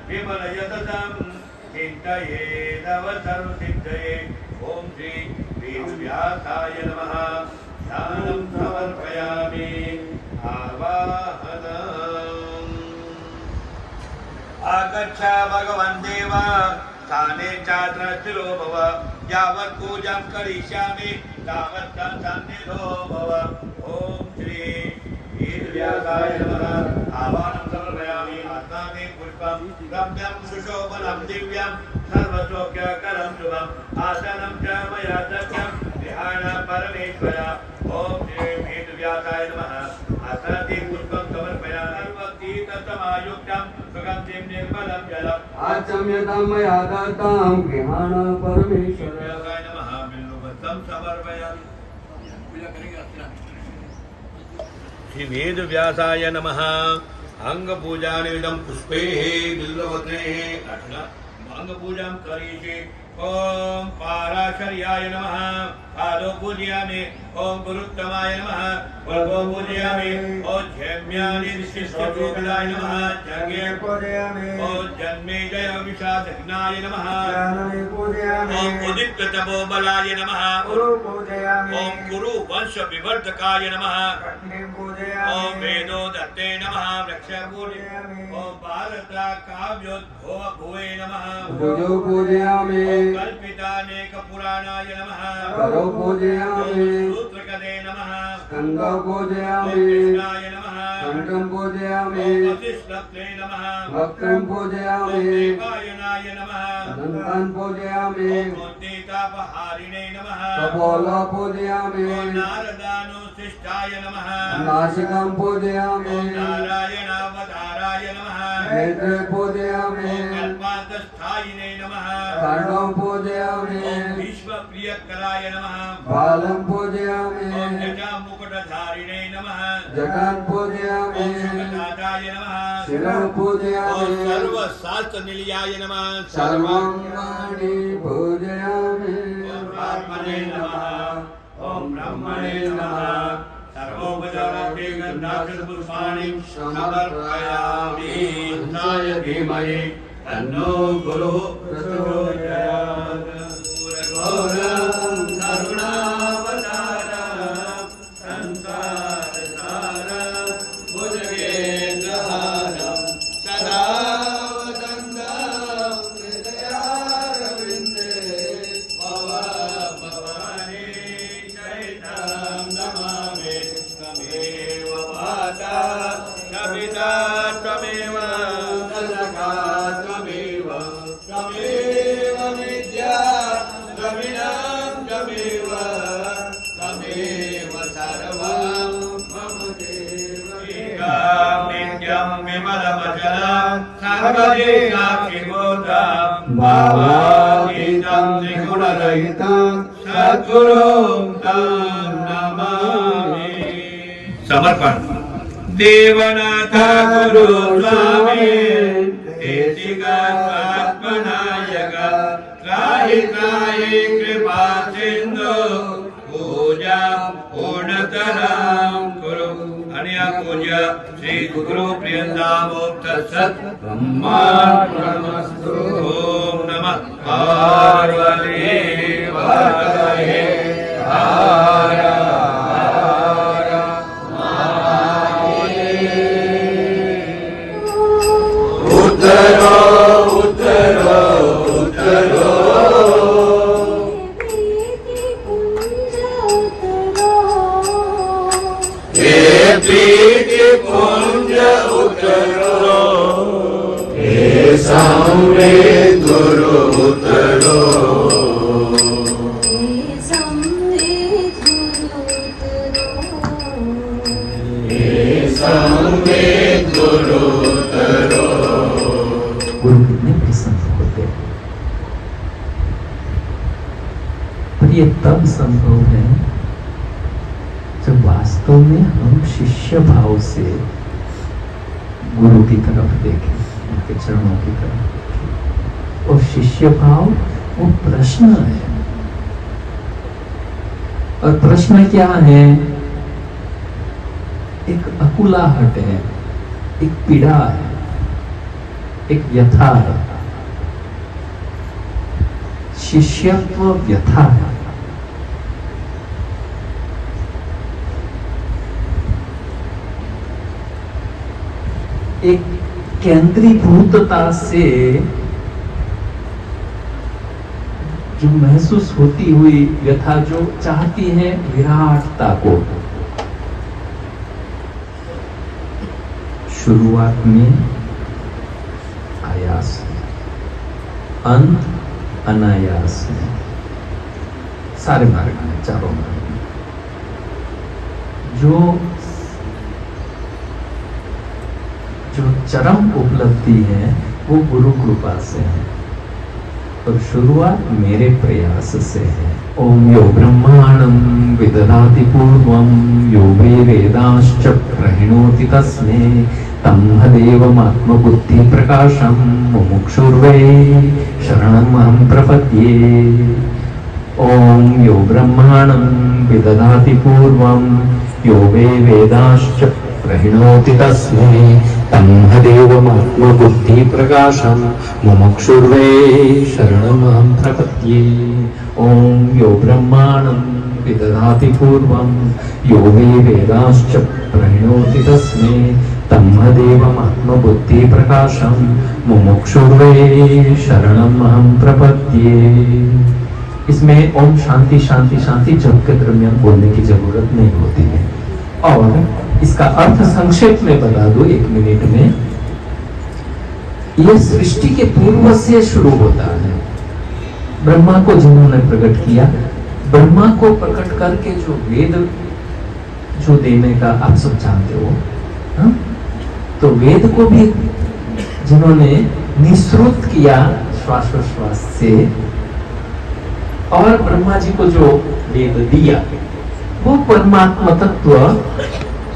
विमलयततं चिन्तये तव सर्वसिद्धये ॐ श्री वेदव्यासाय नमः ध्यानं समर्पयामि आवाहनम् आगच्छ भगवन् देव स्थाने चाद्रशिरो भव यावत् पूजां करिष्यामि तावत् सन्निधो भव ॐ श्री वेदव्यासाय नमः आवाहनं समर्पयामि आत्माने पुष्पं रम्यं सुशोभनं दिव्यं सर्वसौख्यकरं शुभम् आसनं च मया दत्तं ध्यान परमेश्वर ॐ श्री वेदव्यासाय नमः आसने पुष्पं समर्पयामि सर्वतीर्थसमायुक्तं सुगन्धिं निर्मलं जलम् आचम्यतां मया दत्तं गृहाण परमेश्वर वेदव्यासाय नमः बिल्वपत्रं समर्पयामि पूजा करेंगे श्री वेदव्यासाय नमः अंग पूजा निमित्तं पुष्पे बिल्वपत्रे अर्चना अंग पूजां करिष्ये ओम पाराशर्याय नमः पादौ पूजयामि ओम गुरुत्तमाय नमः वल्गौ पूजयामि ओम जैम्यानि विशिष्टरूपिणाय नमः जगे पूजयामि ओम जन्मेजय विशाखनाय नमः ज्ञानमे पूजयामि ओम उदित तपोबलाय नमः गुरु पूजयामि ओम गुरु वंश विवर्धकाय नमः अग्नि पूजयामि ओम वेदो दत्ते नमः वृक्ष पूजयामि ओम भारत काव्योद्भव भुवे नमः भुजो पूजयामि कल्पितानेक पुराणाय नमः करो पूजयामि सूत्रकदे नमः स्कंदो पूजयामि कृष्णाय नमः कंठं पूजयामि वसिष्ठप्ते नमः वक्त्रं पूजयामि देवायनाय नमः दन्तान् पूजयामि उद्दीतापहारिणे नमः कपोलं पूजयामि नारदानुशिष्टाय नमः नासिकं पूजयामि नारायणावताराय नमः नेत्रे पूजयामि कल्पान्तस्थायिने नमः कर्णं पूजयामि विश्वप्रियकराय नमः बालं पूजयामि जटामुकुटधारिणे नमः जटान् पूजयामि सुखदाताय नमः शिरं पूजयामि सर्वशास्त्रनिलयाय नमः सर्वाणि पूजयामि ब्रह्मणे नमः ओम ब्रह्मणे नमः सर्वोपचारार्थे गन्धाक्षरपुष्पाणि समर्पयामि ताय धीमहि तन्नो गुरुः प्रचोदयात् घोरं करुणावतारं संसारसारं भुजगेन्द्रहारं सदा वसन्तं हृदयारविन्दे भवानी चैतं नमामि त्वमेव माता कविता त्वमेव सखा त्वमेव त्वमेव विद्या द्रविणं त्वमेव त्वमेव सर्वं मम देवं नित्यं विमलमचलं सर्वदेशाक्षिभूतं भावातीतं त्रिगुणरहितं सद्गुरुं तं नमामि समर्पण देवनाथ गुरु स्वामी देशिकात्मनायक त्राहि त्राहि कृपा सिंधु पूजा पूर्णतरां कुरु अनया पूजा श्री गुरु प्रियंतामों तत्सत् ब्रह्मार्पणमस्तु ओम नमः पार्वती पतये हर हर महादेव उतरो उतरो उतरो हे प्रीति पुंज उतरो हे सामने गुरु उतरो हे सामने गुरु उतरो गुरु कितने प्रसन्न होते हैं। और ये तब संभव है जब वास्तव में हम शिष्य भाव से गुरु की तरफ देखें, उनके चरणों की तरफ देखें। और शिष्य भाव वो प्रश्न है। और प्रश्न क्या है? एक अकुलाहट है, एक पीड़ा है। एक व्यथा है, शिष्यत्व व्यथा है। एक केंद्रीभूतता से जो महसूस होती हुई व्यथा, जो चाहती है विराटता को। शुरुआत में आयास है, अंत अनायास है। सारे मार्ग में, चारों मार्ग में जो चरम उपलब्धि है वो गुरु कृपा से है और शुरुआत मेरे प्रयास से है। ओम यो ब्रह्मांडं विदधाति पूर्वं यो वै वेदांश्च प्रणोति तस्मै तन्मदेवमात्मबुद्धि प्रकाशं मुमुक्षुर्वै शरणमहं प्रपद्ये। ओम यो ब्रह्मांडं विदधाति पूर्वं यो वै वेदांश्च प्रणोति तस्मै तन्मदेवमात्मबुद्धि प्रकाशं मुमुक्षुर्वै शरणमहं प्रपद्ये। ओम यो ब्रह्मांडं विदधाति पूर्वं यो वै वेदांश्च प्रणोति तस्मै तन्मदेवमात्मबुद्धि प्रकाशं मुमुक्षुर्वै शरणमहं प्रपद्ये। इसमें ओम शांति शांति शांति जप के दरमियान बोलने की जरूरत नहीं होती है। और इसका अर्थ संक्षेप में बता दो 1 मिनट में। यह सृष्टि के पूर्व से शुरू होता है। ब्रह्मा को जिन्होंने प्रकट किया, ब्रह्मा को प्रकट करके जो वेद जो देने का आप सब जानते हो, हा? तो वेद को भी जिन्होंने निःसृत किया श्वासोश्वास से, और ब्रह्मा जी को जो वेद दिया वो परमात्मा तत्व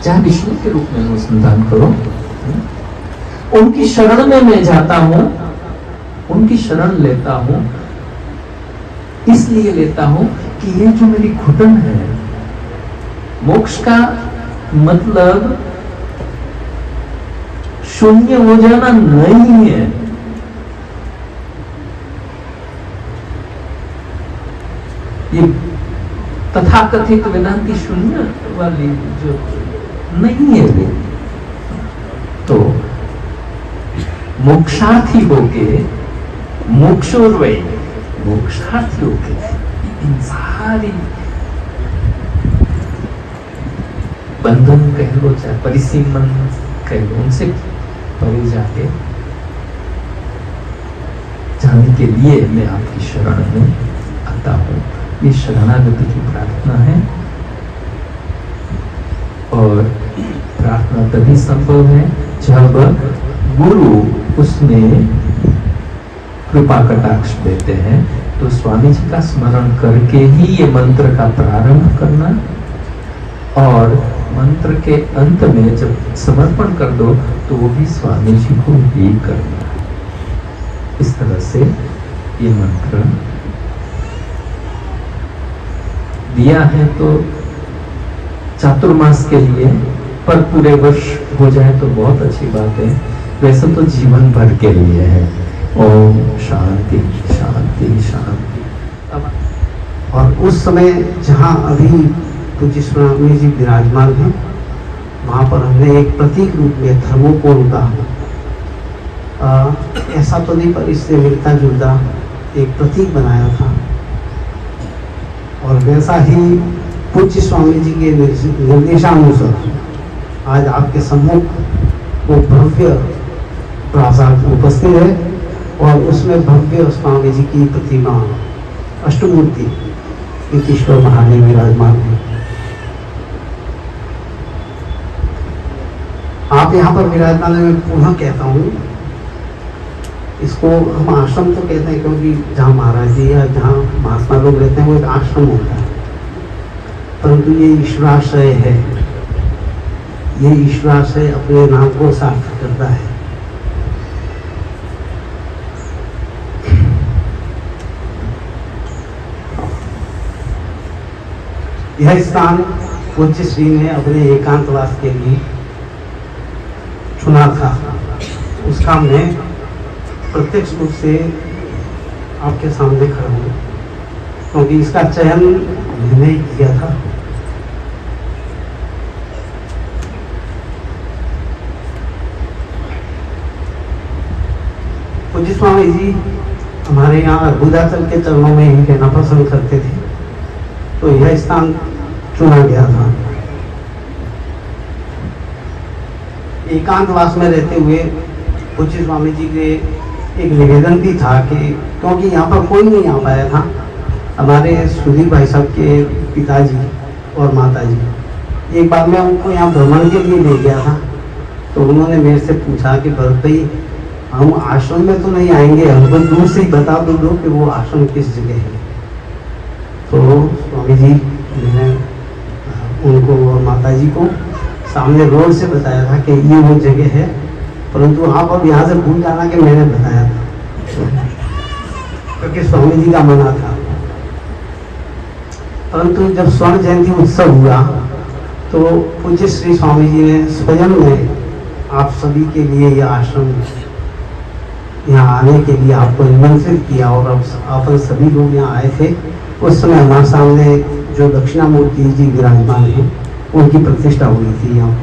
चाहे विष्णु के रूप में अनुसंधान करो। उनकी शरण में मैं जाता हूं, उनकी शरण लेता हूं। इसलिए लेता हूं कि ये जो मेरी घुटन है, मोक्ष का मतलब शून्य हो जाना नहीं है। ये तथाकथित वेदांती शून्य वाली जो नहीं है वो, तो मोक्षार्थी होके मोक्षोर्वै, मोक्षार्थी होके इन सारी बंधन कह लो चाहे परिसीमन कह लो, उनसे परे जाके जाने के लिए मैं आपकी शरण में आता हूं। ये शरणागति की प्रार्थना है और प्रार्थना तभी संभव है जब गुरु उसमें कृपा कटाक्ष देते हैं। तो स्वामी जी का स्मरण करके ही ये मंत्र का प्रारंभ करना और मंत्र के अंत में जब समर्पण कर दो तो वो भी स्वामी जी को ही करना। इस तरह से ये मंत्र दिया है तो चातुर्मास के लिए, पर पूरे वर्ष हो जाए तो बहुत अच्छी बात है। वैसे तो जीवन भर के लिए है। ओम शांति शांति शांति। और उस समय जहाँ अभी पूज्य स्वामी जी विराजमान हैं, वहाँ पर हमने एक प्रतीक रूप में थर्मोकोल का ऐसा तो नहीं पर इससे मिलता जुलता एक प्रतीक बनाया था। और वैसा ही पूज्य स्वामी जी के निर्देशानुसार आज आपके सम्मुख वो भव्य प्रासाद उपस्थित है और उसमें भव्य स्वामी जी की प्रतिमा अष्टमूर्ति ईश्वर महादेव विराजमान है। आप यहाँ पर विराजमान है, मैं पुनः कहता हूँ, इसको हम आश्रम तो कहते हैं क्योंकि जहाँ महाराज जी या जहाँ महात्मा लोग रहते हैं वो एक आश्रम होता है, परंतु ये ईश्वराश्रय है। ये ईश्वराश्रय अपने नाम को सार्थक करता है। यह स्थान पूज्य श्री ने अपने एकांतवास के लिए चुना था। उसका मैं प्रत्यक्ष रूप से आपके सामने खड़ा हूँ, क्योंकि इसका चयन मैंने ही किया था। पूज्य स्वामी जी हमारे यहाँ बुधाचल के चरणों में ही रहना पसंद करते थे, तो यह स्थान चुना गया था। एकांतवास में रहते हुए पूज्य स्वामी जी के एक निवेदन भी था कि क्योंकि यहाँ पर कोई नहीं आ पाया था, हमारे सुधीर भाई साहब के पिताजी और माताजी, एक बार मैं उनको यहाँ भ्रमण के लिए ले गया था, तो उन्होंने मेरे से पूछा कि भरत भाई हम आश्रम में तो नहीं आएंगे, हमको दूर से ही बता दो कि वो आश्रम किस जगह है। तो स्वामी जी मैंने उनको और माताजी को सामने रोड से बताया था कि ये वो जगह है, परंतु आप अब यहाँ से भूल जाना कि मैंने बताया था, क्योंकि स्वामी जी का मना था। परंतु जब स्वर्ण जयंती उत्सव हुआ तो पूज्य श्री स्वामी जी ने स्वयं में आप सभी के लिए यह आश्रम यहाँ आने के लिए आपको निमंत्रित किया, और आप सभी लोग यहाँ आए थे। उस समय हमारे सामने जो दक्षिणामूर्ति जी विराजमान हैं उनकी प्रतिष्ठा हुई थी यहाँ।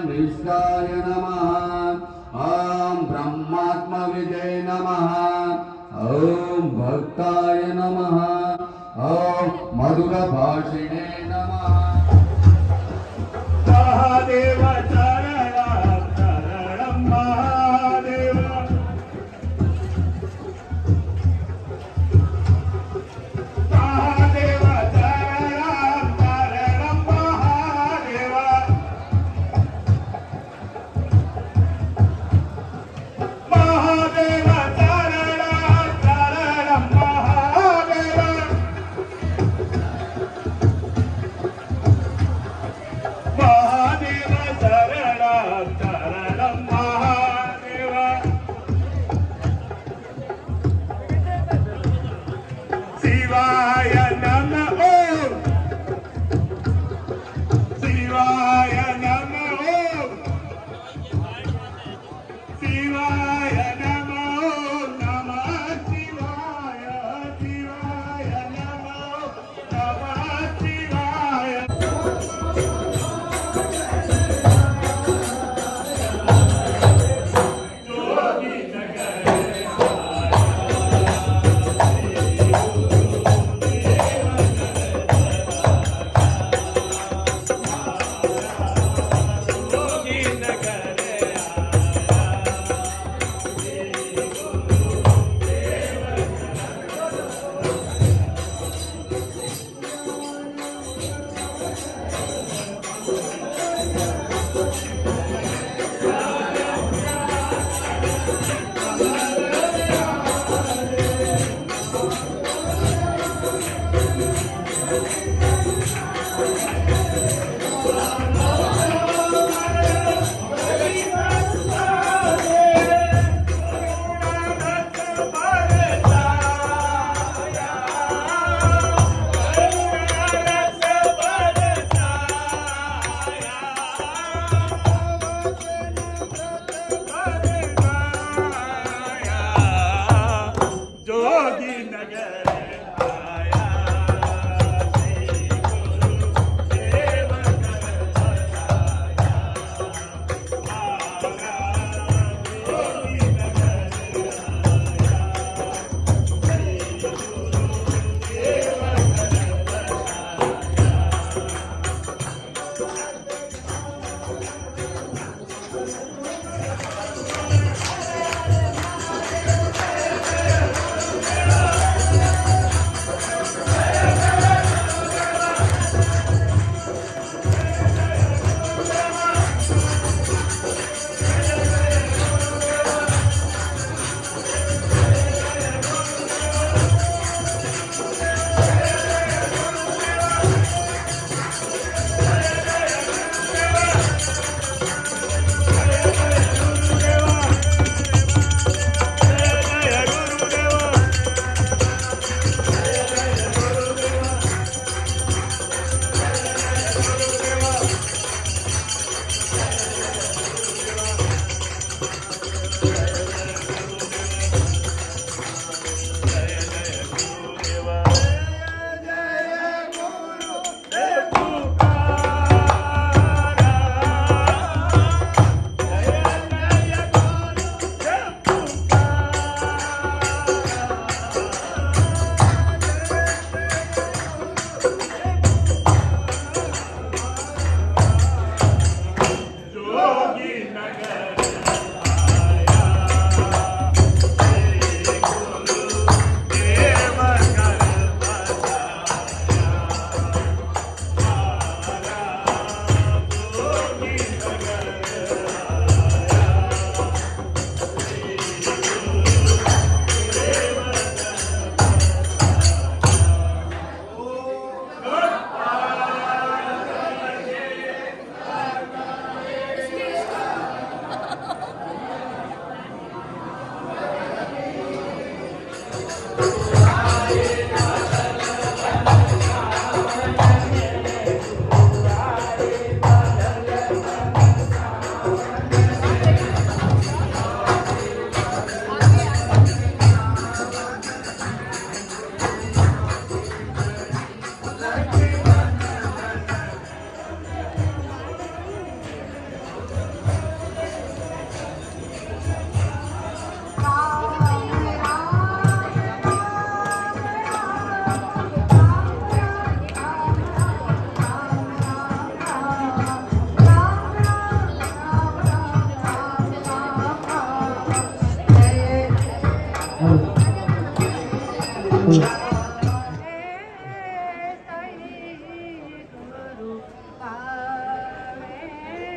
निष्ठाय नमः। ॐ ब्रह्मात्मविदे नमः। ॐ भक्ताय नमः। ॐ मधुरभाषिणे नमः। महादेव चरणं चरणं महादेव महादेव चरणं चरणं महादेव महादेव चरणं चरणं महादेव महादेव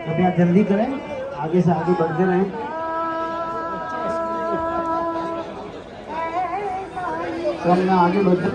कृपया जल्दी करें, आगे से आगे बढ़ते रहें। क्रम में आगे बढ़ते